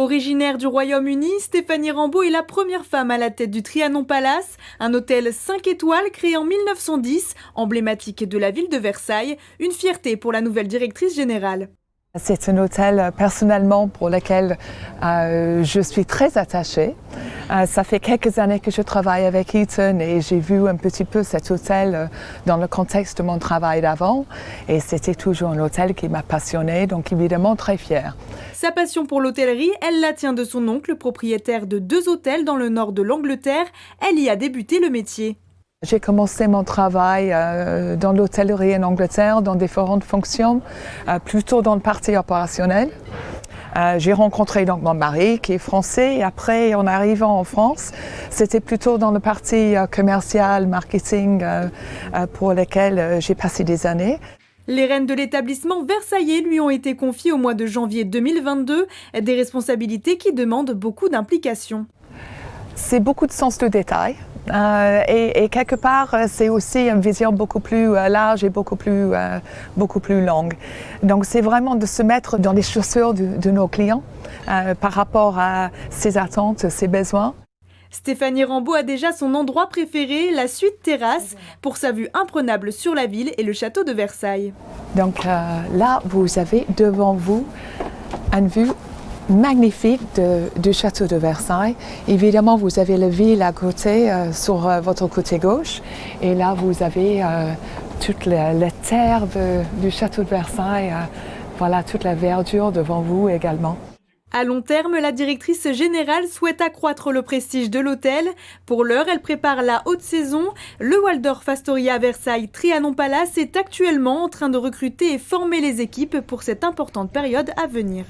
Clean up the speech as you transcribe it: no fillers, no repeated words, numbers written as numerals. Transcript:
Originaire du Royaume-Uni, Stéphanie Rambaud est la première femme à la tête du Trianon Palace, un hôtel 5 étoiles créé en 1910, emblématique de la ville de Versailles, une fierté pour la nouvelle directrice générale. C'est un hôtel personnellement pour lequel je suis très attachée. Ça fait quelques années que je travaille avec Eaton et j'ai vu un petit peu cet hôtel dans le contexte de mon travail d'avant et c'était toujours un hôtel qui m'a passionnée, donc évidemment très fière. Sa passion pour l'hôtellerie, elle la tient de son oncle, propriétaire de 2 hôtels dans le nord de l'Angleterre. Elle y a débuté le métier. J'ai commencé mon travail dans l'hôtellerie en Angleterre, dans différentes fonctions, plutôt dans le parti opérationnel. J'ai rencontré donc mon mari qui est français et après en arrivant en France, c'était plutôt dans le parti commercial, marketing pour lequel j'ai passé des années. Les rênes de l'établissement versaillais lui ont été confiées au mois de janvier 2022, des responsabilités qui demandent beaucoup d'implication. C'est beaucoup de sens de détail. Et quelque part, c'est aussi une vision beaucoup plus large et beaucoup plus longue. Donc c'est vraiment de se mettre dans les chaussures de nos clients par rapport à ses attentes, ses besoins. Stéphanie Rambaud a déjà son endroit préféré, la suite terrasse, pour sa vue imprenable sur la ville et le château de Versailles. Donc là, vous avez devant vous une vue magnifique du château de Versailles. Évidemment, vous avez la ville à côté, sur votre côté gauche. Et là, vous avez toute la terre du château de Versailles. Voilà, toute la verdure devant vous également. À long terme, la directrice générale souhaite accroître le prestige de l'hôtel. Pour l'heure, elle prépare la haute saison. Le Waldorf Astoria Versailles Trianon Palace est actuellement en train de recruter et former les équipes pour cette importante période à venir.